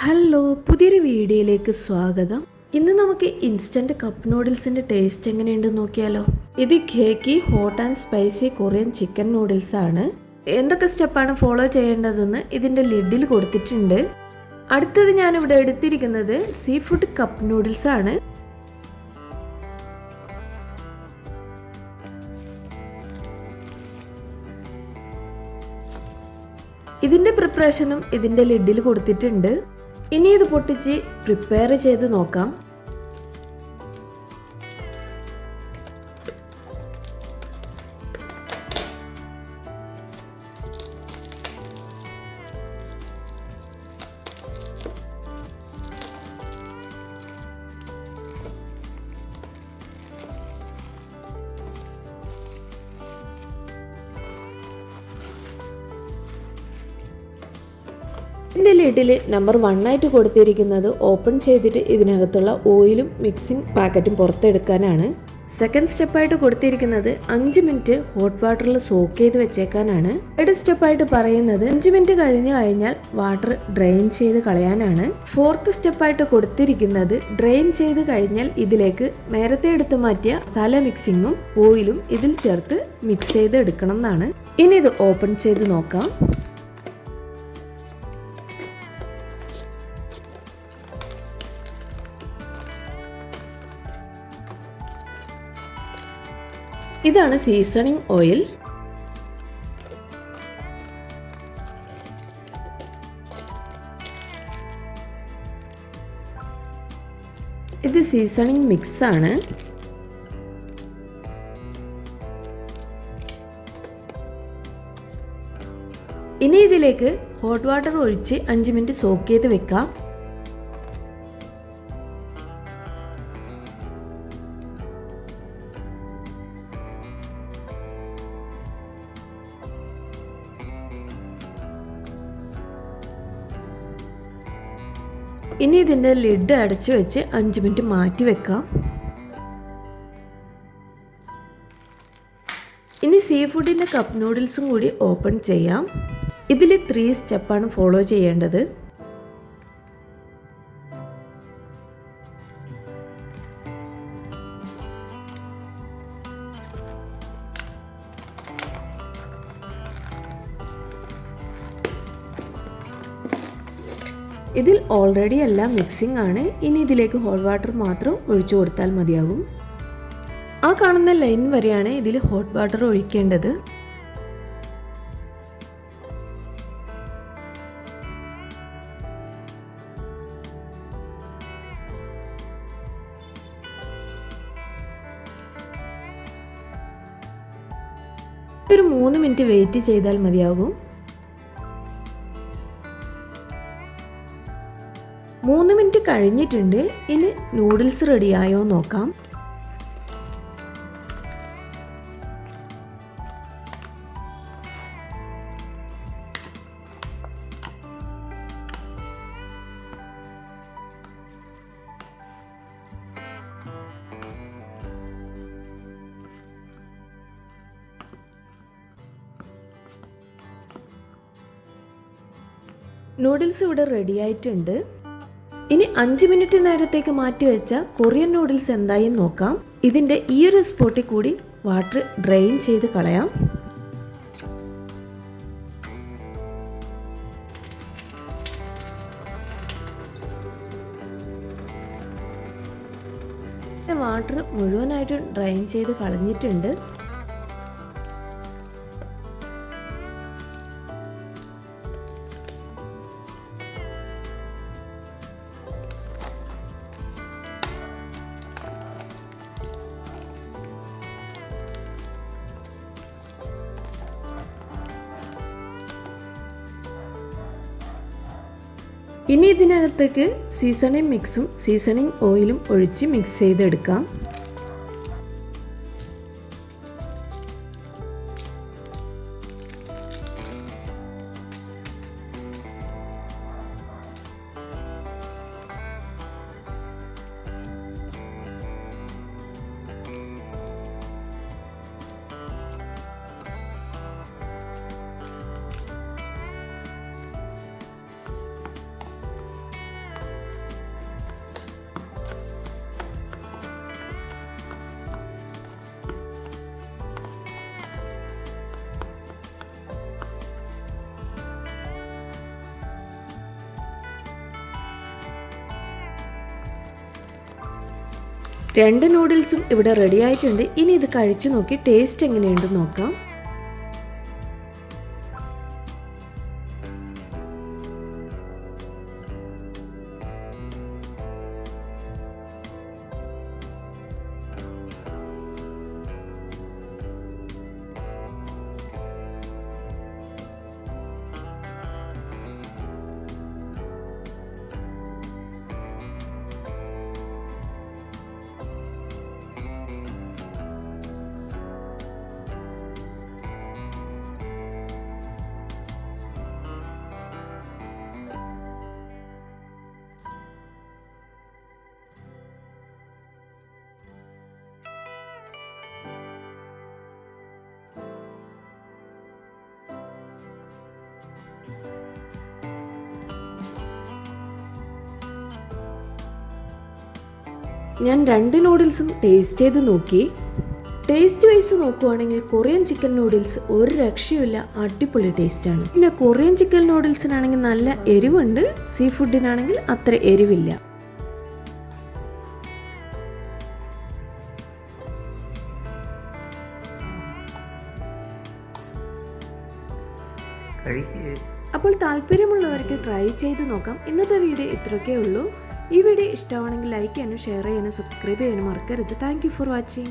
Hello, പുതിയൊരു വീഡിയോയിലേക്ക് സ്വാഗതം. ഇന്ന് നമുക്ക് ഇൻസ്റ്റന്റ് കപ്പ് നൂഡിൽസിന്റെ ടേസ്റ്റ് എങ്ങനെയുണ്ടെന്ന് നോക്കിയാലോ. ഇത് ഖേക്കി hot and spicy Korean chicken noodles ആണ്. എന്തൊക്കെ സ്റ്റെപ്പാണ് ഫോളോ ചെയ്യേണ്ടതെന്ന് ഇതിന്റെ ലിഡിൽ കൊടുത്തിട്ടുണ്ട്. അടുത്തത് ഞാനിവിടെ എടുത്തിരിക്കുന്നത് സീ ഫുഡ് കപ്പ് നൂഡിൽസ് ആണ്. ഇതിന്റെ പ്രിപ്പറേഷനും ഇതിന്റെ ലിഡിൽ കൊടുത്തിട്ടുണ്ട്. ഇനി ഇത് പൊട്ടിച്ച് പ്രിപ്പയർ ചെയ്ത് നോക്കാം. ഇതിൻ്റെ ലിഡിൽ നമ്പർ 1 ആയിട്ട് കൊടുത്തിരിക്കുന്നത് ഓപ്പൺ ചെയ്തിട്ട് ഇതിനകത്തുള്ള ഓയിലും മിക്സിംഗ് പാക്കറ്റും പുറത്തെടുക്കാനാണ്. സെക്കൻഡ് സ്റ്റെപ്പായിട്ട് കൊടുത്തിരിക്കുന്നത് 5 മിനിറ്റ് ഹോട്ട് വാട്ടറിൽ സോക്ക് ചെയ്ത് വെച്ചേക്കാനാണ്. തേർഡ് സ്റ്റെപ്പായിട്ട് പറയുന്നത് 5 മിനിറ്റ് കഴിഞ്ഞാൽ വാട്ടർ ഡ്രെയിൻ ചെയ്ത് കളയാനാണ്. ഫോർത്ത് സ്റ്റെപ്പായിട്ട് കൊടുത്തിരിക്കുന്നത് ഡ്രെയിൻ ചെയ്ത് കഴിഞ്ഞാൽ ഇതിലേക്ക് നേരത്തെ എടുത്ത് മാറ്റിയ മസാല മിക്സിങ്ങും ഓയിലും ഇതിൽ ചേർത്ത് മിക്സ് ചെയ്ത് എടുക്കണം എന്നാണ്. ഇനി ഇത് ഓപ്പൺ ചെയ്ത് നോക്കാം. ഇതാണ് സീസണിംഗ് ഓയിൽ. ഇത് സീസണിംഗ് മിക്സ് ആണ്. ഇനി ഇതിലേക്ക് ഹോട്ട് വാട്ടർ ഒഴിച്ച് 5 മിനിറ്റ് സോക്ക് ചെയ്ത് വെക്കാം. ഇനി ഇതിൻ്റെ ലിഡ് അടച്ചു വെച്ച് 5 മിനിറ്റ് മാറ്റി വെക്കാം. ഇനി സീ ഫുഡിൻ്റെ കപ്പ് നൂഡിൽസും കൂടി ഓപ്പൺ ചെയ്യാം. ഇതിൽ 3 സ്റ്റെപ്പാണ് ഫോളോ ചെയ്യേണ്ടത്. ഇതിൽ ഓൾറെഡി എല്ലാം മിക്സിംഗ് ആണ്. ഇനി ഇതിലേക്ക് ഹോട്ട് വാട്ടർ മാത്രം ഒഴിച്ചു കൊടുത്താൽ മതിയാകും. ആ കാണുന്ന ലൈൻ വരെയാണ് ഇതിൽ ഹോട്ട് വാട്ടർ ഒഴിക്കേണ്ടത്. ഒരു 3 മിനിറ്റ് വെയിറ്റ് ചെയ്താൽ മതിയാകും. 3 മിനിറ്റ് കഴിഞ്ഞിട്ടുണ്ട്. ഇനി നൂഡിൽസ് റെഡിയായോ നോക്കാം. നൂഡിൽസ് ഇവിടെ റെഡി ആയിട്ടുണ്ട്. ഇനി 5 മിനിറ്റ് നേരത്തേക്ക് മാറ്റി വെച്ച കൊറിയൻ നൂഡിൽസ് എന്തായി നോക്കാം. ഇതിൻ്റെ ഈ ഒരു സ്പോട്ടിൽ കൂടി വാട്ടർ ഡ്രെയിൻ ചെയ്ത് കളയാം. വാട്ടർ മുഴുവനായിട്ട് ഡ്രെയിൻ ചെയ്ത് കളഞ്ഞിട്ടുണ്ട്. ഇനി ഇതിനകത്തേക്ക് സീസണിംഗ് മിക്സും സീസണിംഗ് ഓയിലും ഒഴിച്ച് മിക്സ് ചെയ്തെടുക്കാം. 2 നൂഡിൽസും ഇവിടെ റെഡി ആയിട്ടുണ്ട്. ഇനി ഇത് കഴിച്ചു നോക്കി ടേസ്റ്റ് എങ്ങനെയുണ്ടെന്ന് നോക്കാം. ഞാൻ 2 നൂഡിൽസും ടേസ്റ്റ് ചെയ്ത് നോക്കി. ടേസ്റ്റ് വൈസ് നോക്കുവാണെങ്കിൽ കൊറിയൻ ചിക്കൻ നൂഡിൽസ് ഒരു രക്ഷയുമില്ല, അടിപൊളി ടേസ്റ്റാണ്. പിന്നെ കൊറിയൻ ചിക്കൻ നൂഡിൽസിനാണെങ്കിൽ നല്ല എരിവുണ്ട്, സീ ഫുഡിനാണെങ്കിൽ അത്ര എരിവില്ല. അപ്പോൾ താല്പര്യമുള്ളവർക്ക് ട്രൈ ചെയ്ത് നോക്കാം. ഇന്നത്തെ വീഡിയോ ഇത്രയൊക്കെ ഉള്ളൂ. ഈ വീഡിയോ ഇഷ്ടമാണെങ്കിൽ ലൈക്ക് ചെയ്യാനും ഷെയർ ചെയ്യാനും സബ്സ്ക്രൈബ് ചെയ്യാനും മറക്കരുത്. Thank you for watching.